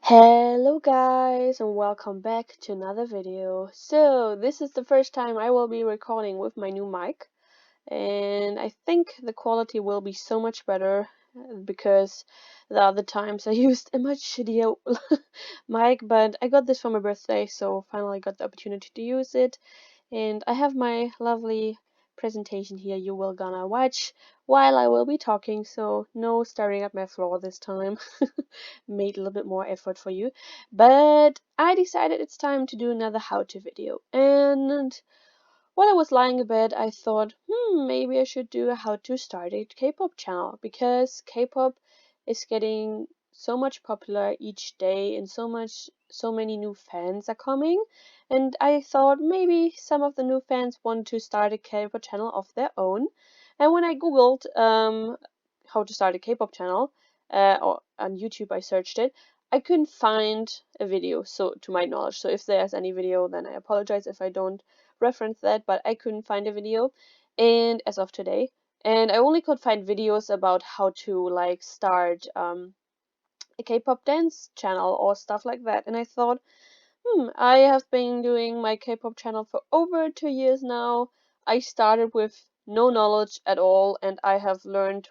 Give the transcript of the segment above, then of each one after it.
Hello guys and welcome back to another video. So this is the first time I will be recording with my new mic and I think the quality will be so much better because the other times I used a much shittier mic, but I got this for my birthday, so finally got the opportunity to use it. And I have my lovely presentation here you will gonna watch while I will be talking, so no staring at my floor this time. Made a little bit more effort for you, but I decided it's time to do another how-to video. And while I was lying in bed, I thought, maybe I should do a how to start a K-pop channel because K-pop is getting so much popular each day and so many new fans are coming. And I thought maybe some of the new fans want to start a K-pop channel of their own. And when I googled how to start a K-pop channel, or on YouTube I searched it, I couldn't find a video, so to my knowledge. So if there's any video, then I apologize if I don't reference that, but I couldn't find a video, and as of today, and I only could find videos about how to like start a K-pop dance channel or stuff like that. And I thought, I have been doing my K-pop channel for over 2 years now. I started with no knowledge at all, and I have learned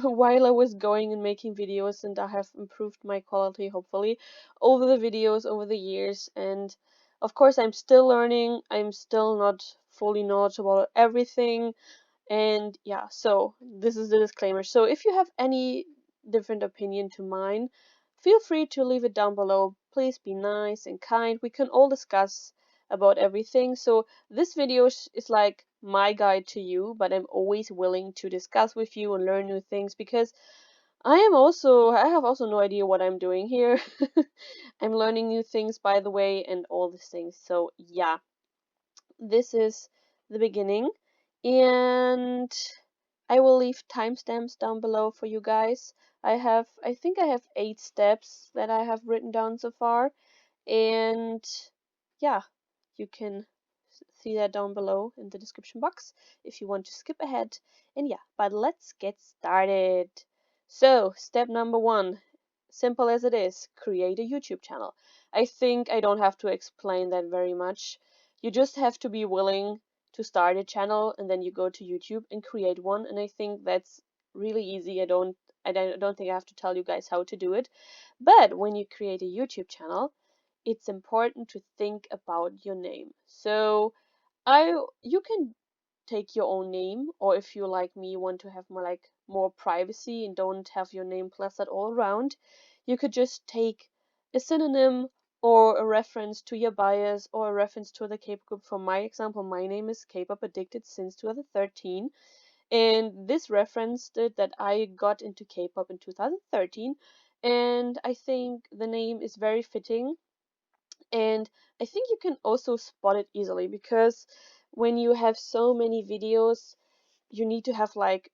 while I was going and making videos, and I have improved my quality hopefully over the videos over the years. And of course I'm still learning, I'm still not fully knowledgeable about everything. And yeah, so this is the disclaimer. So if you have any different opinion to mine, feel free to leave it down below. Please be nice and kind. We can all discuss about everything. So this video is like my guide to you, but I'm always willing to discuss with you and learn new things because I have also no idea what I'm doing here. I'm learning new things by the way and all these things. So yeah, this is the beginning, and I will leave timestamps down below for you guys. I think I have 8 steps that I have written down so far, and yeah, you can see that down below in the description box if you want to skip ahead. And yeah, but let's get started. So, step number 1, simple as it is, create a YouTube channel. I think I don't have to explain that very much. You just have to be willing to start a channel and then you go to YouTube and create one, and I think that's really easy. I don't think I have to tell you guys how to do it. But when you create a YouTube channel, it's important to think about your name. So you can take your own name, or if you like me want to have more privacy and don't have your name plastered all around, you could just take a synonym or a reference to your bias or a reference to the K-pop group. For my example, my name is K-pop Addicted since 2013, and this referenced it that I got into K-pop in 2013, and I think the name is very fitting. And I think you can also spot it easily because when you have so many videos, you need to have like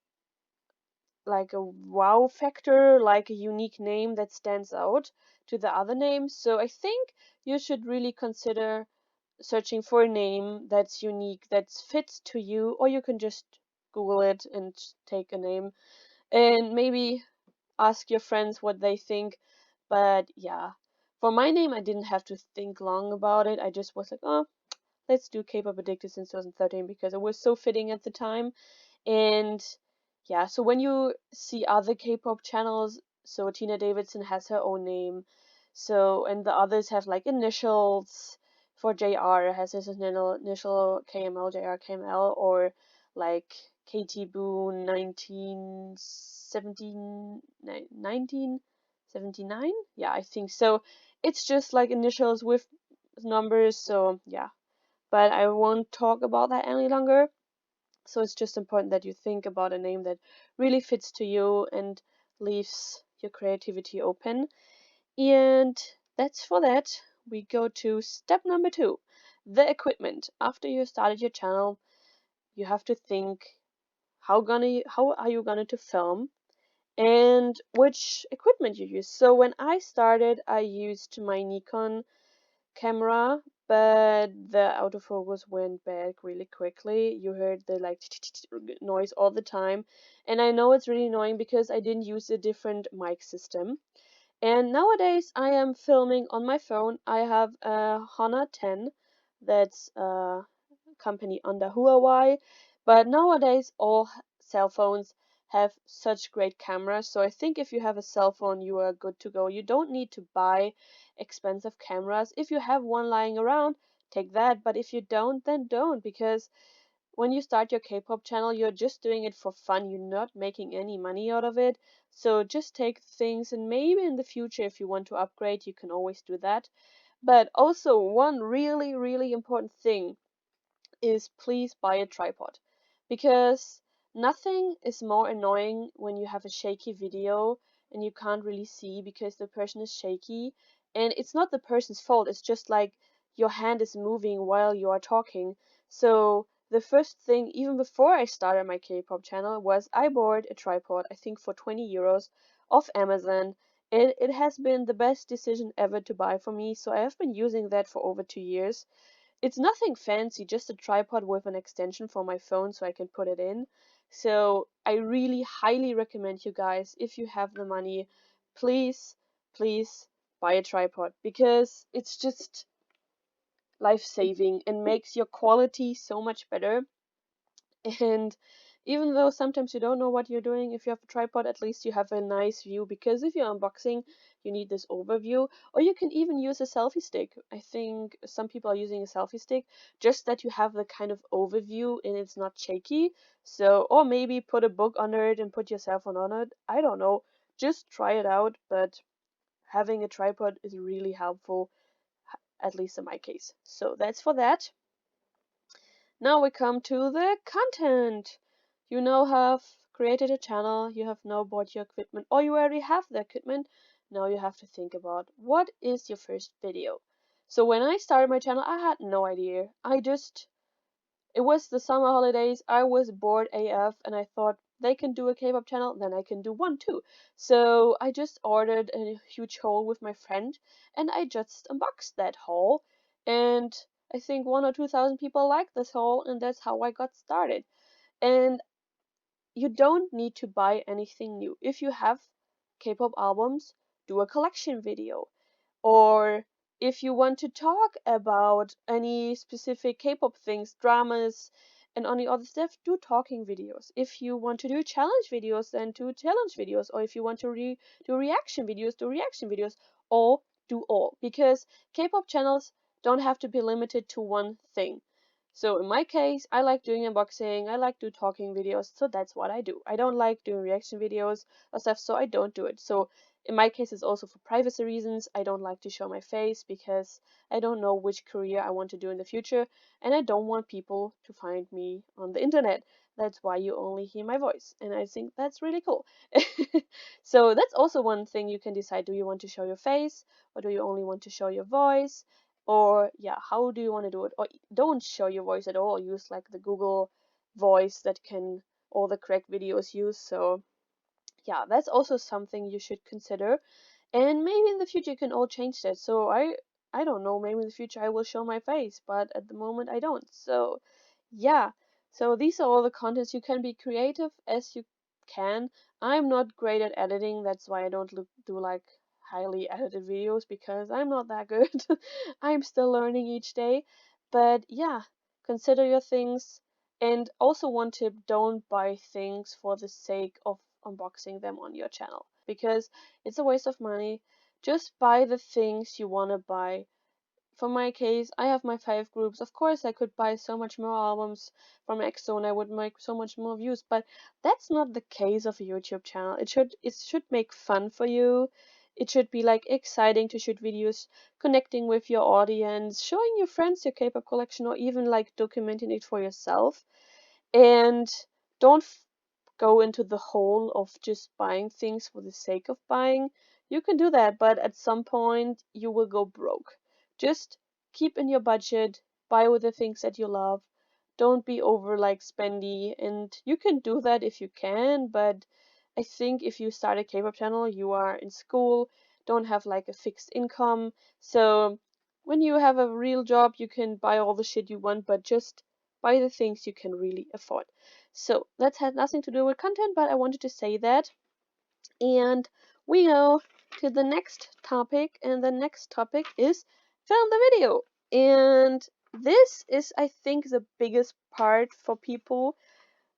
a wow factor, like a unique name that stands out to the other names. So I think you should really consider searching for a name that's unique, that fits to you, or you can just Google it and take a name and maybe ask your friends what they think. But yeah, for my name, I didn't have to think long about it. I just was like, oh, let's do K-pop Addicted since 2013 because it was so fitting at the time. And yeah, so when you see other K-pop channels, so Tina Davidson has her own name, so and the others have like initials. For JR has his initial KML, JR KML, or like KT Boone 1979. Yeah, I think so. It's just like initials with numbers, so yeah. But I won't talk about that any longer. So it's just important that you think about a name that really fits to you and leaves your creativity open. And that's for that. We go to step number 2, the equipment. After you started your channel, you have to think how are you going to film and which equipment you use. So when I started, I used my Nikon camera, but the autofocus went back really quickly. You heard the like noise all the time, and I know it's really annoying because I didn't use a different mic system. And nowadays I am filming on my phone. I have a Honor 10 that's company under Huawei, but nowadays all cell phones have such great cameras. So I think if you have a cell phone, you are good to go. You don't need to buy expensive cameras. If you have one lying around, take that. But if you don't, then don't, because when you start your K-pop channel, you're just doing it for fun. You're not making any money out of it. So just take things, and maybe in the future, if you want to upgrade, you can always do that. But also, one really, really important thing is please buy a tripod, because nothing is more annoying when you have a shaky video and you can't really see because the person is shaky, and it's not the person's fault, it's just like your hand is moving while you are talking. So the first thing, even before I started my K-pop channel, was I bought a tripod, I think for 20 euros off Amazon. It has been the best decision ever to buy for me, so I have been using that for over 2 years. It's nothing fancy, just a tripod with an extension for my phone so I can put it in. So I really highly recommend you guys, if you have the money, please, please buy a tripod, because it's just life-saving and makes your quality so much better. And even though sometimes you don't know what you're doing, if you have a tripod, at least you have a nice view, because if you're unboxing, you need this overview. Or you can even use a selfie stick. I think some people are using a selfie stick, just that you have the kind of overview and it's not shaky. So, or maybe put a book under it and put your cell phone on it. I don't know. Just try it out, but having a tripod is really helpful, at least in my case. So that's for that. Now we come to the content. You now have created a channel, you have now bought your equipment, or you already have the equipment. Now you have to think about what is your first video. So when I started my channel, I had no idea. It was the summer holidays, I was bored AF, and I thought they can do a K-pop channel, then I can do one too. So I just ordered a huge haul with my friend, and I just unboxed that haul, and I think 1 or 2 thousand people liked this haul, and that's how I got started. And you don't need to buy anything new. If you have K-pop albums, do a collection video. Or if you want to talk about any specific K-pop things, dramas, and any other stuff, do talking videos. If you want to do challenge videos, then do challenge videos. Or if you want to do reaction videos, do reaction videos. Or do all. Because K-pop channels don't have to be limited to one thing. So in my case, I like doing unboxing, I like do talking videos, so that's what I do. I don't like doing reaction videos or stuff, so I don't do it. So in my case, it's also for privacy reasons. I don't like to show my face because I don't know which career I want to do in the future, and I don't want people to find me on the internet. That's why you only hear my voice, and I think that's really cool. So that's also one thing you can decide. Do you want to show your face, or do you only want to show your voice? Or yeah, how do you want to do it? Or don't show your voice at all. Use like the Google voice that can all the correct videos use. So yeah, that's also something you should consider. And maybe in the future you can all change that. So I don't know, maybe in the future I will show my face, but at the moment I don't. So yeah. So these are all the contents. You can be creative as you can. I'm not great at editing, that's why I don't do like highly edited videos, because I'm not that good. I'm still learning each day. But yeah, consider your things. And also one tip, don't buy things for the sake of unboxing them on your channel, because it's a waste of money. Just buy the things you want to buy. For my case, I have my 5 groups. Of course, I could buy so much more albums from EXO and I would make so much more views, but that's not the case of a YouTube channel. It should make fun for you. It should be like exciting to shoot videos, connecting with your audience, showing your friends your K-pop collection, or even like documenting it for yourself. And don't go into the hole of just buying things for the sake of buying. You can do that, but at some point you will go broke. Just keep in your budget, buy with the things that you love. Don't be over like spendy, and you can do that if you can, but I think if you start a K-pop channel, you are in school, don't have like a fixed income. So when you have a real job, you can buy all the shit you want, but just buy the things you can really afford. So that had nothing to do with content, but I wanted to say that. And we go to the next topic, and the next topic is film the video. And this is, I think, the biggest part for people.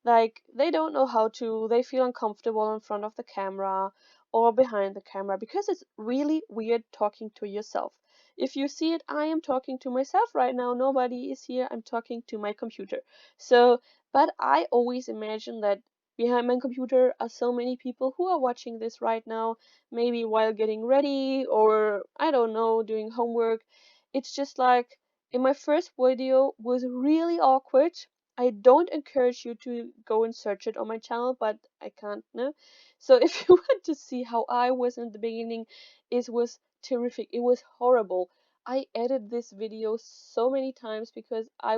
Like, they don't know how to, they feel uncomfortable in front of the camera or behind the camera because it's really weird talking to yourself. If you see it, I am talking to myself right now. Nobody is here. I'm talking to my computer. So, but I always imagine that behind my computer are so many people who are watching this right now, maybe while getting ready or I don't know, doing homework. It's just like in my first video was really awkward. I don't encourage you to go and search it on my channel, but I can't, no. So if you want to see how I was in the beginning, it was terrific. It was horrible. I edited this video so many times because I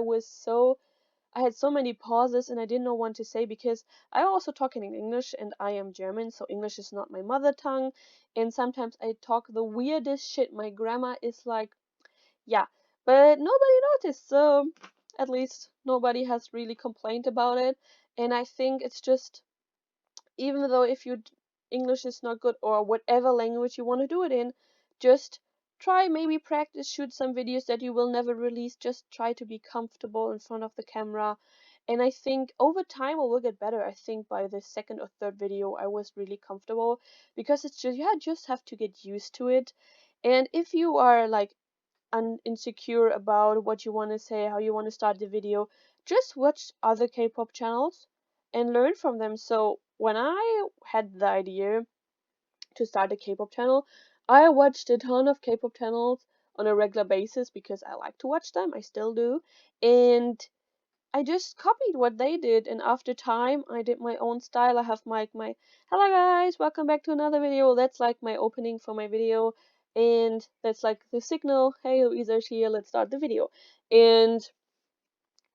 had so many pauses and I didn't know what to say because I also talk in English and I am German, so English is not my mother tongue. And sometimes I talk the weirdest shit. My grammar is like, yeah, but nobody noticed, so at least nobody has really complained about it. And I think it's just, even though if you English is not good or whatever language you want to do it in, just try, maybe practice, shoot some videos that you will never release. Just try to be comfortable in front of the camera. And I think over time it will get better. I think by the second or third video I was really comfortable because it's just, you just have to get used to it. And if you are like insecure about what you want to say, how you want to start the video, just watch other K-pop channels and learn from them. So when I had the idea to start a K-pop channel, I watched a ton of K-pop channels on a regular basis because I like to watch them. I still do. And I just copied what they did, and after time I did my own style. I have my hello guys, welcome back to another video. That's like my opening for my video, and that's like the signal, hey, Louisa's here, let's start the video. And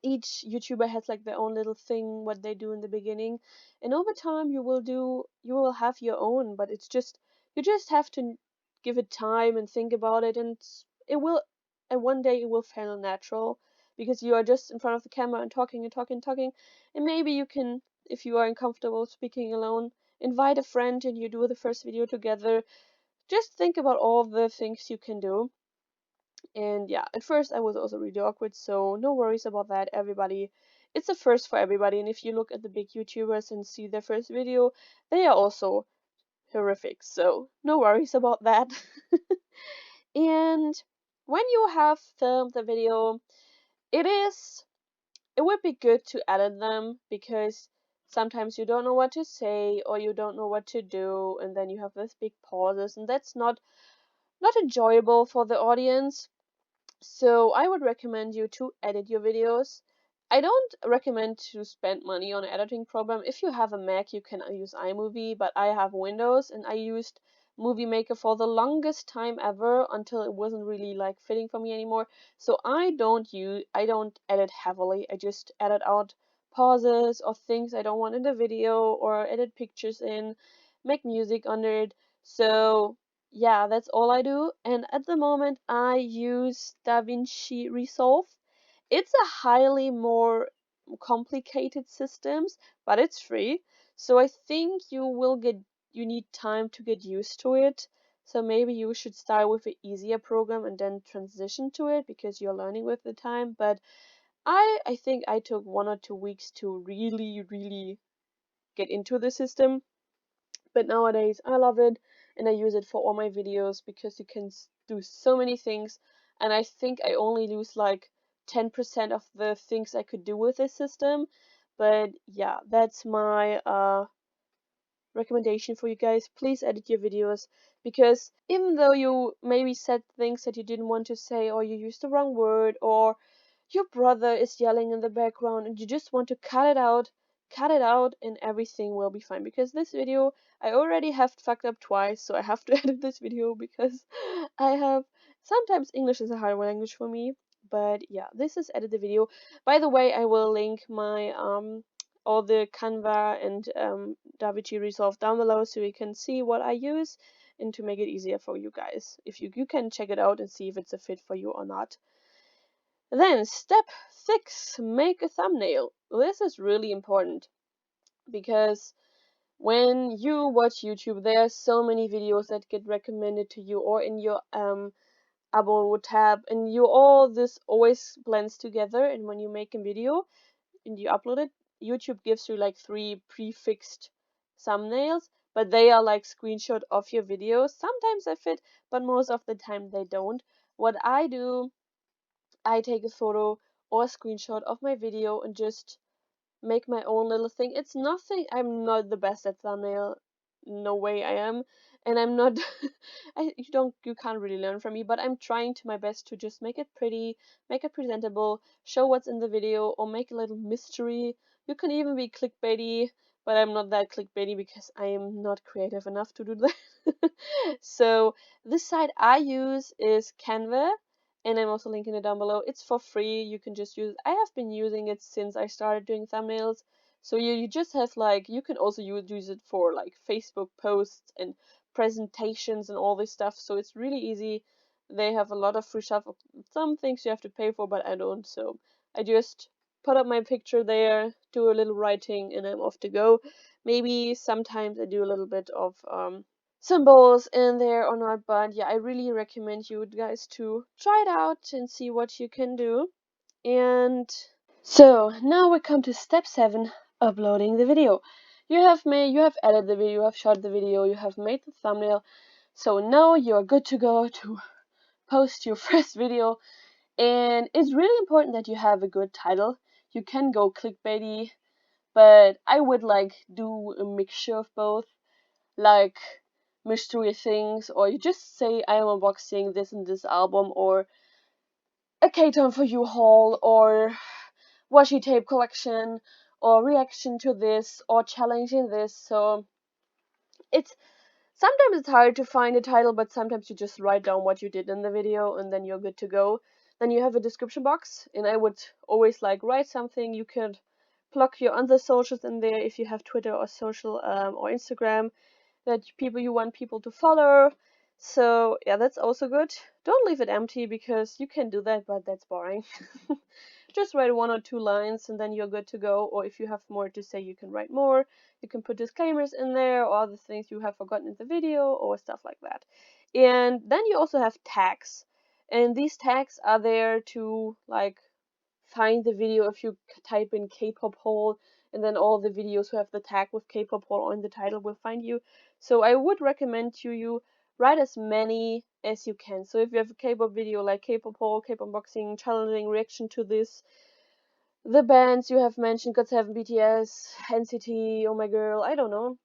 each YouTuber has like their own little thing what they do in the beginning, and over time you will have your own, but it's just, you just have to give it time and think about it, and it will, and one day it will feel natural because you are just in front of the camera and talking and talking and talking. And maybe you can, if you are uncomfortable speaking alone, invite a friend and you do the first video together. Just think about all the things you can do. And yeah, at first I was also really awkward, so no worries about that, everybody. It's a first for everybody, and if you look at the big YouTubers and see their first video, they are also horrific, so no worries about that. And when you have filmed the video, it is, it would be good to edit them because sometimes you don't know what to say or you don't know what to do, and then you have this big pauses, and that's not enjoyable for the audience. So I would recommend you to edit your videos. I don't recommend to spend money on an editing program. If you have a Mac, you can use iMovie, but I have Windows and I used Movie Maker for the longest time ever until it wasn't really like fitting for me anymore. So I don't edit heavily. I just edit out pauses or things I don't want in the video, or edit pictures in, make music under it. So yeah, that's all I do. And at the moment, I use DaVinci Resolve. It's a highly more complicated systems, but it's free. So I think you need time to get used to it. So maybe you should start with an easier program and then transition to it because you're learning with the time. But I think I took 1 or 2 weeks to really get into the system. But nowadays I love it and I use it for all my videos because you can do so many things, and I think I only lose like 10% of the things I could do with this system. But yeah, that's my recommendation for you guys. Please edit your videos, because even though you maybe said things that you didn't want to say, or you used the wrong word, or your brother is yelling in the background and you just want to cut it out and everything will be fine. Because this video I already have fucked up twice, so I have to edit this video because I have, sometimes English is a hard language for me. But yeah, this is edit the video. By the way, I will link my all the Canva and DaVinci Resolve down below so you can see what I use, and to make it easier for you guys, if you can check it out and see if it's a fit for you or not. Then step 6, make a thumbnail. This is really important because when you watch YouTube, there are so many videos that get recommended to you, or in your abo tab, and you all this always blends together. And when you make a video and you upload it, YouTube gives you like 3 prefixed thumbnails, but they are like screenshot of your videos. Sometimes they fit, but most of the time they don't. What I do, I take a photo or a screenshot of my video and just make my own little thing. It's nothing. I'm not the best at thumbnail. No way I am. And I'm not you can't really learn from me, but I'm trying to my best to just make it pretty, make it presentable, show what's in the video, or make a little mystery. You can even be clickbaity, but I'm not that clickbaity because I am not creative enough to do that. So this site I use is Canva, and I'm also linking it down below. It's for free. You can just use. I have been using it since I started doing thumbnails. So you just have like, you can also use it for like Facebook posts and presentations and all this stuff. So it's really easy. They have a lot of free stuff. Some things you have to pay for, but I don't. So I just put up my picture there, do a little writing, and I'm off to go. Maybe sometimes I do a little bit of symbols in there or not, but yeah, I really recommend you guys to try it out and see what you can do. And so now we come to step 7, uploading the video. You have edited the video, you have shot the video, you have made the thumbnail. So now you're good to go to post your first video. And it's really important that you have a good title. You can go clickbaity, but I would like do a mixture of both, like mystery things, or you just say I am unboxing this and this album, or a K-Tone for you haul, or washi tape collection, or reaction to this, or challenging this. So it's sometimes it's hard to find a title, but sometimes you just write down what you did in the video and then you're good to go. Then you have a description box, and I would always like write something. You could plug your other socials in there if you have Twitter or social or Instagram, that you want people to follow. So yeah, that's also good. Don't leave it empty because you can do that, but that's boring. Just write 1 or 2 lines and then you're good to go. Or if you have more to say, you can write more. You can put disclaimers in there or other things you have forgotten in the video or stuff like that. And then you also have tags. And these tags are there to like find the video. If you type in K-pop haul, and then all the videos who have the tag with K-pop haul on the title will find you. So I would recommend you write as many as you can. So if you have a K-pop video like K-pop haul, K-pop unboxing, challenging, reaction to this, the bands you have mentioned, GOT7, BTS, NCT, Oh My Girl, I don't know.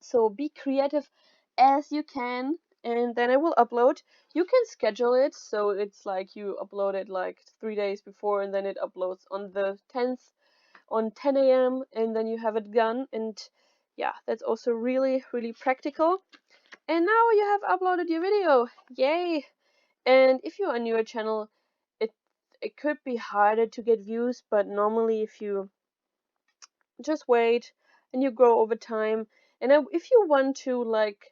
So be creative as you can, and then I will upload. You can schedule it, so it's like you upload it like 3 days before, and then it uploads on the 10th on 10 a.m. and then you have it done. And yeah, that's also really, really practical. And now you have uploaded your video. Yay! And if you're a newer channel, it it could be harder to get views, but normally if you just wait and you grow over time, and if you want to like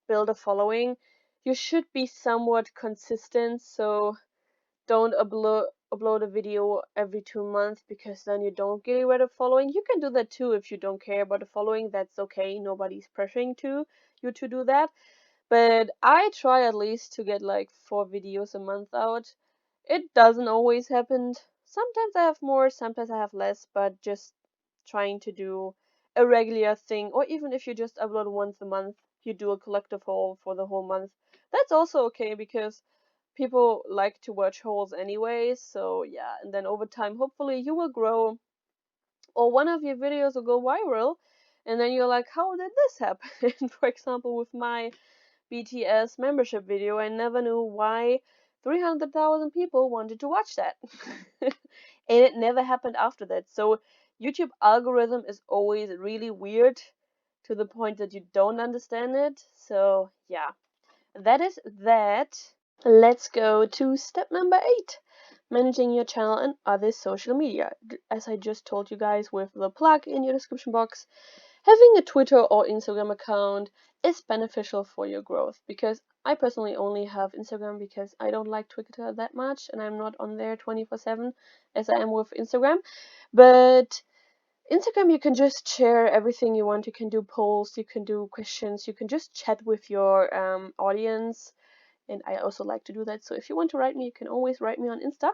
build a following, you should be somewhat consistent. So don't upload a video every 2 months, because then you don't get rid of following. You can do that too if you don't care about the following. That's okay. Nobody's pressuring you to do that. But I try at least to get like 4 videos a month out. It doesn't always happen. Sometimes I have more, sometimes I have less, but just trying to do a regular thing. Or even if you just upload once a month, you do a collective haul for the whole month. That's also okay, because people like to watch hauls anyways. So yeah, and then over time, hopefully you will grow, or one of your videos will go viral, and then you're like, how did this happen? For example, with my BTS membership video, I never knew why 300,000 people wanted to watch that. And it never happened after that. So YouTube algorithm is always really weird, to the point that you don't understand it. So yeah, that is that. Let's go to step number 8, managing your channel and other social media. As I just told you guys with the plug in your description box, having a Twitter or Instagram account is beneficial for your growth, because I personally only have Instagram because I don't like Twitter that much and I'm not on there 24/7 as I am with Instagram. But Instagram, you can just share everything you want. You can do polls, you can do questions, you can just chat with your audience. And I also like to do that. So if you want to write me, you can always write me on Insta.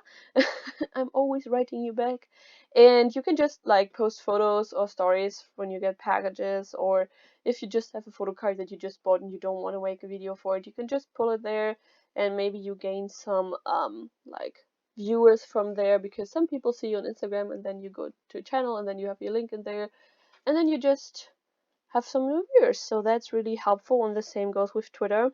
I'm always writing you back. And you can just like post photos or stories when you get packages, or if you just have a photo card that you just bought and you don't want to make a video for it, you can just pull it there, and maybe you gain some like viewers from there, because some people see you on Instagram and then you go to a channel and then you have your link in there, and then you just have some new viewers. So that's really helpful. And the same goes with Twitter.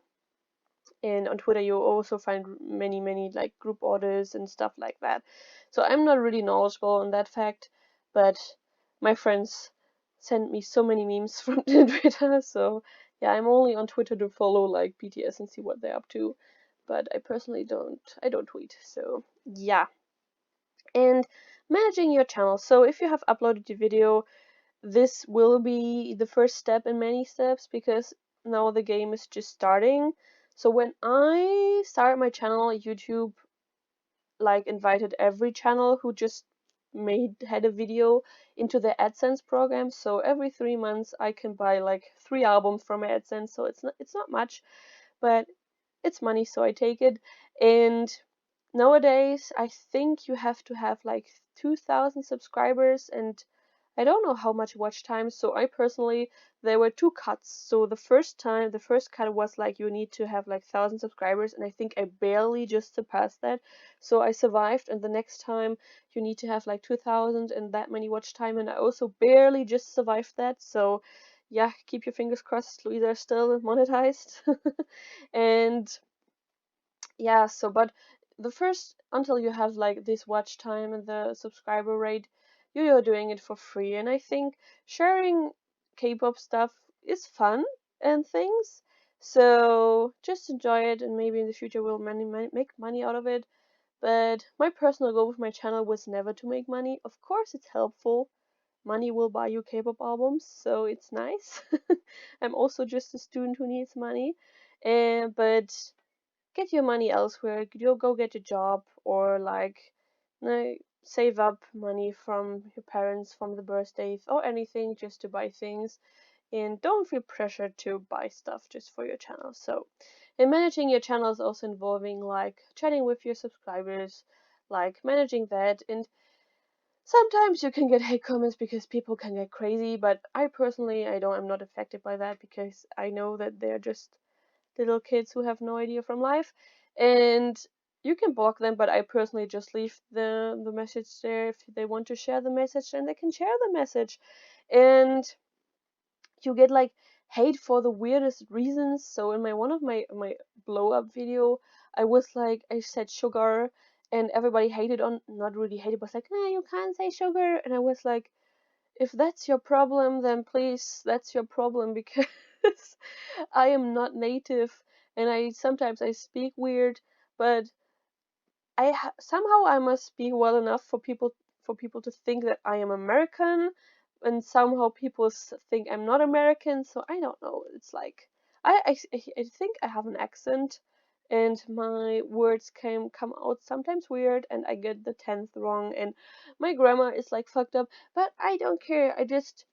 And on Twitter you also find many like group orders and stuff like that. So I'm not really knowledgeable on that fact, but my friends send me so many memes from Twitter. So yeah, I'm only on Twitter to follow like BTS and see what they're up to, but I personally don't tweet. So yeah. And managing your channel. So if you have uploaded your video, this will be the first step in many steps, because now the game is just starting. So when I started my channel, YouTube like invited every channel who just had a video into the AdSense program. So every 3 months I can buy like 3 albums from AdSense. So it's not much, but it's money, so I take it. And nowadays I think you have to have like 2,000 subscribers, and I don't know how much watch time. So I personally, there were two cuts. So the first cut was like you need to have like 1,000 subscribers, and I think I barely just surpassed that. So I survived, and the next time you need to have like 2,000 and that many watch time, and I also barely just survived that. So yeah, keep your fingers crossed, Louisa is still monetized. And yeah, so but the first, until you have like this watch time and the subscriber rate, you're doing it for free. And I think sharing K-pop stuff is fun and things, so just enjoy it, and maybe in the future we'll make money out of it. But my personal goal with my channel was never to make money. Of course it's helpful, money will buy you K-pop albums, so it's nice. I'm also just a student who needs money, and but get your money elsewhere. You'll go get a job, or like, save up money from your parents, from the birthdays or anything, just to buy things. And don't feel pressured to buy stuff just for your channel. So, and managing your channel is also involving like chatting with your subscribers, like managing that. And sometimes you can get hate comments because people can get crazy, but I personally, I'm not affected by that, because I know that they're just little kids who have no idea from life, and you can block them. But I personally just leave the message there. If they want to share the message, then they can share the message. And you get like hate for the weirdest reasons. So in one of my blow up video, I said sugar, and everybody hated on, not really hated, but like, nah, you can't say sugar. And I was like, if that's your problem, then please, that's your problem, because I am not native, and I speak weird, but somehow I must speak well enough for people to think that I am American, and somehow people think I'm not American. So I don't know. It's like I think I have an accent, and my words come out sometimes weird, and I get the tenth wrong, and my grammar is like fucked up. But I don't care. I just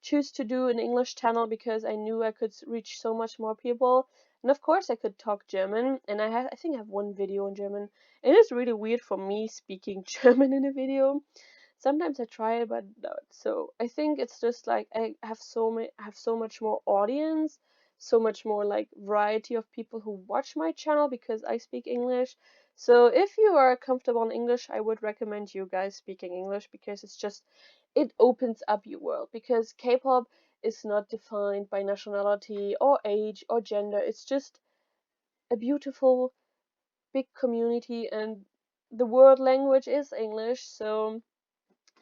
choose to do an English channel because I knew I could reach so much more people. And of course I could talk German, and I think I have one video in German. It is really weird for me speaking German in a video. Sometimes I try it, but no. So I think it's just like I have so much more audience, so much more like variety of people who watch my channel because I speak English. So if you are comfortable in English, I would recommend you guys speaking English, because it opens up your world, because K-pop is not defined by nationality or age or gender. It's just a beautiful big community, and the world language is English, so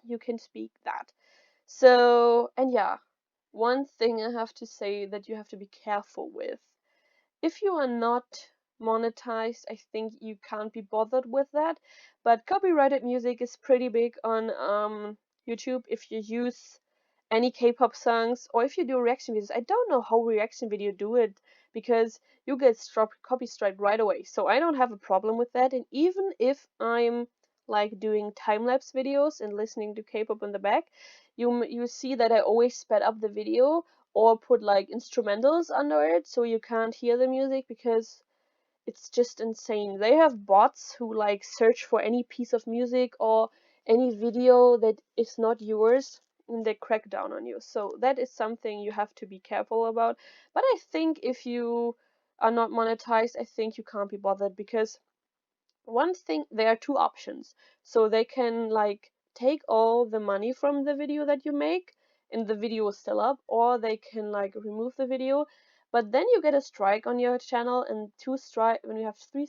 you can speak that. So, and yeah, one thing I have to say that you have to be careful with. If you are not monetized, I think you can't be bothered with that. But copyrighted music is pretty big on YouTube. If you use any K-pop songs, or if you do reaction videos, I don't know how reaction video do it, because you get copy strike right away. So I don't have a problem with that. And even if I'm like doing time lapse videos and listening to K-pop in the back, you see that I always sped up the video or put like instrumentals under it so you can't hear the music because it's just insane. They have bots who like search for any piece of music or any video that is not yours and they crack down on you. So that is something you have to be careful about. But I think if you are not monetized, I think you can't be bothered because one thing, there are two options. So they can like take all the money from the video that you make and the video is still up, or they can like remove the video, but then you get a strike on your channel, and two strike when you have three,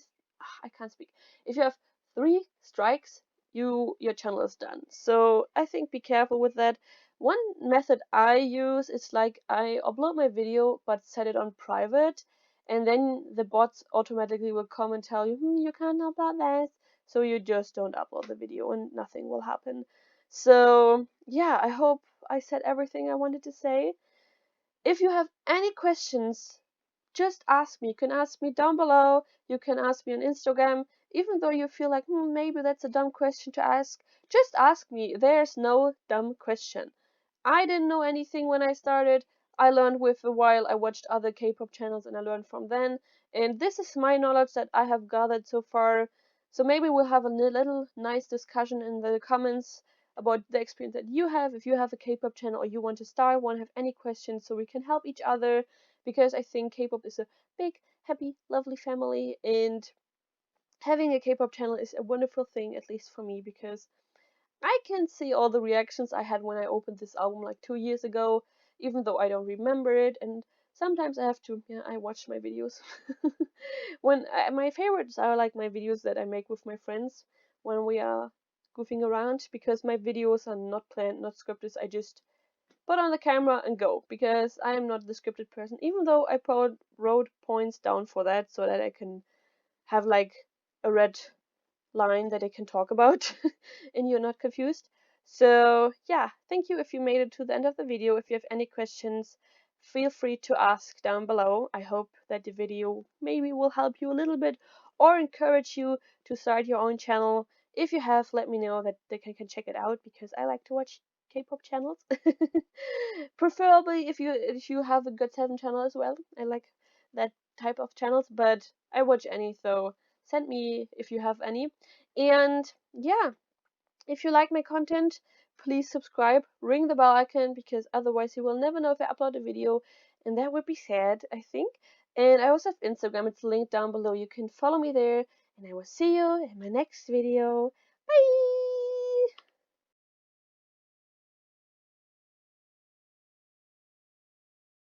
I can't speak. If you have three strikes, your channel is done. So I think be careful with that. One method I use is like I upload my video but set it on private, and then the bots automatically will come and tell you, you can't upload this, so you just don't upload the video and nothing will happen. So yeah, I hope I said everything I wanted to say. If you have any questions, just ask me. You can ask me down below, you can ask me on Instagram. Even though you feel like maybe that's a dumb question to ask, just ask me. There's no dumb question. I didn't know anything when I started. I learned with a while. I watched other K-pop channels and I learned from them. And this is my knowledge that I have gathered so far. So maybe we'll have a little nice discussion in the comments about the experience that you have. If you have a K-pop channel or you want to start one, have any questions, so we can help each other. Because I think K-pop is a big, happy, lovely family, and having a K-pop channel is a wonderful thing, at least for me, because I can see all the reactions I had when I opened this album like 2 years ago, even though I don't remember it. And sometimes I have to, yeah, I watch my videos. My favorites are like my videos that I make with my friends when we are goofing around, because my videos are not planned, not scripted. I just put on the camera and go, because I am not the scripted person, even though I wrote points down for that so that I can have like a red line that I can talk about and you're not confused. So yeah, thank you if you made it to the end of the video. If you have any questions, feel free to ask down below. I hope that the video maybe will help you a little bit or encourage you to start your own channel. If you have, let me know that they can check it out, because I like to watch K-pop channels. Preferably if you have a good 7 channel as well. I like that type of channels, but I watch any, so send me if you have any. And yeah, if you like my content, please subscribe, ring the bell icon, because otherwise you will never know if I upload a video, and that would be sad, I think. And I also have Instagram, it's linked down below. You can follow me there, and I will see you in my next video. Bye!